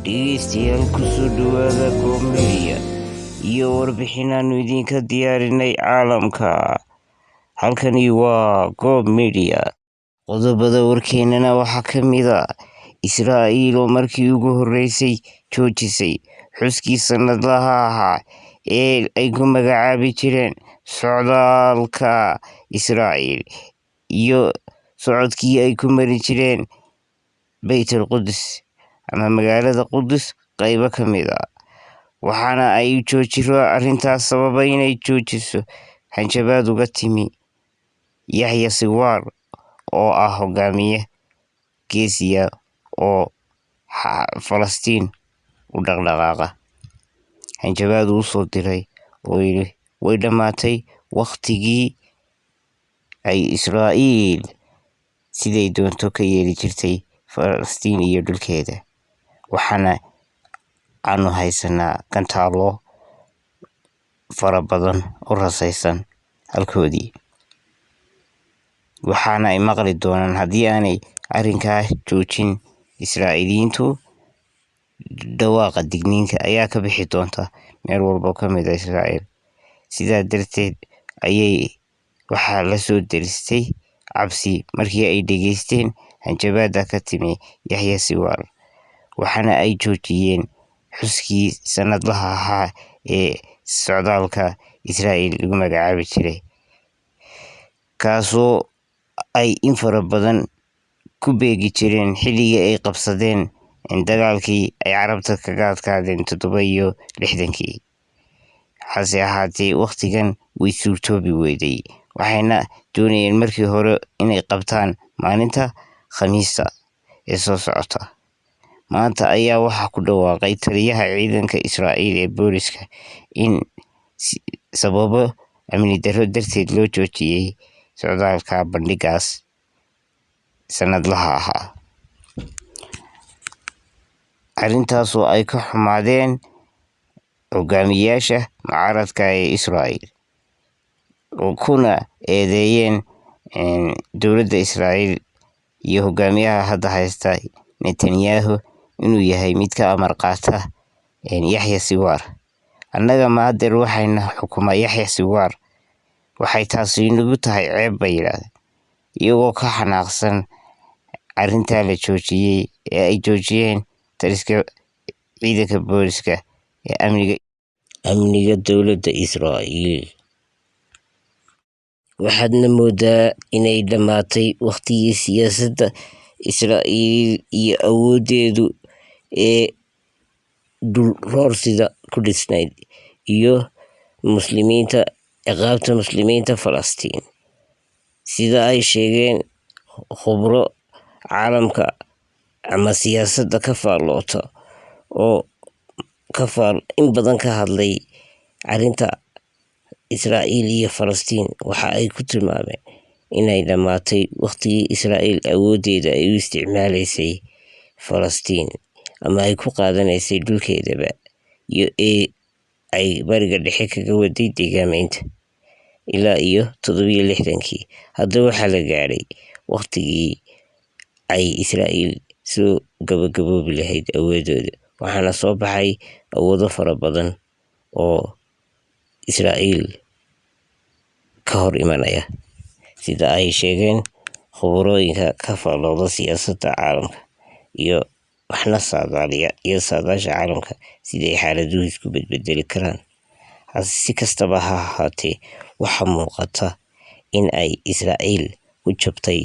dhegeystayaal ku soo dhowaada Goob Media iyo warbixinaannu idinka diyaarinay caalamka. Halkani waa Goob Media. Qodobada warkeennana waxaa ka mid ah Israa'iil oo markii ugu horreysay joojisay xuskii sanadlaha ahaa ee ay ku magacaabi jireen socdaalka Israa'iil iyo socodkii ay ku mari jireen Baytul Qudus ama magaalada Qudus qaybo ka mid ah, waxaana ay arrintaas sababay inay joojiso hanjabaad uga timi Yahya Sinwar oo ah hogaamiye geesiya oo Falastiin u dhaqdhaqaaqa. Hanjabaad uu soo diray oo yidhi way dhammaatay wakhtigii ay Israa'iil siday doonto ka yeeli jirtay Falastiin iyo dhulkeeda, waxaana aanu haysanaa gantaalo fara badan oo rasaysan halkoodii, waxaana ay maqli doonaan haddii aanay arrinkaa joojin. Israa'iiliyiintu dhawaaqa digniinka ayaa ka bixi doonta meel walba ka mid ah Israa'iil. Sidaa darteed waxaa la soo deristay cabsi markii ay dhegeysteen hanjabaadda ka timi Yahya Sinwar, waxaana ay joojiyeen xuskii sanadlaha ahaa ee socdaalka Israa'iil lagu magacaabi jiray, kaasoo ay in fara badan ku beegi jireen xilligii ay qabsadeen dagaalkii ay carabta kaga adkaadeen 67. hase ahaatee wakhtigan way suurtoobi weyday, waxayna doonayeen markii hore inay qabtaan maalinta Khamiista ee soo socota. Maanta ayaa waxaa ku dhawaaqay taliyaha ciidanka Israa'iil ee booliska in sababo amni darro darteed loo joojiyey socdaalka bandhigaas sanadlaha ahaa. Arrintaasoo ay ka xumaadeen hogaamiyayaasha mucaaradka ee Israa'iil, kuna eedeeyeen dowladda Israa'iil iyo hogaamiyaha hadda haysta Netanyahu inuu yahay mid ka amar qaata Yahya Sinwar. Annaga maadeer waxayna xukuma Yahya Sinwar, waxay taasi nagu tahay ceeb bay yidhaahdeen, iyagoo ka xanaaqsan arrintaa la joojiyey ee ay joojiyeen taliska ciidanka booliska ee amniga dowladda Israa'iil. Waxaadna moodaa inay dhammaatay wakhtigii siyaasadda Israa'iil iyo awooddeedu ee dhul roorsida ku dhisnayd iyo ciqaabta muslimiinta Falastiin, sida ay sheegeen khuburo caalamka ama siyaasadda ka faalloota oo in badan ka hadlay arrinta Israa'iil iyo Falastiin. Waxa ay ku tilmaameen inay dhammaatay wakhtigii Israa'iil awooddeeda ay u isticmaalaysay Falastiin ama ay ku qaadanaysay dhulkeedaba iyo ay bariga dhexe kaga waday deegaameynta ilaa iyo 67. Hadda waxaa la gaadhay wakhtigii ay Israa'iil soo gabagaboobi lahayd awoodooda, waxaana soo baxay awoodo fara badan oo Israa'iil ka hor imanaya, sida ay sheegeen khuburooyinka ka faallooda siyaasadda caalamka iyo waxna saadaaliya iyo saadaasha caalamka siday xaaladuhu isku bedbedeli karaan. Si kastaba ha ahaatee, waxaa muuqata in ay Israa'iil ku jabtay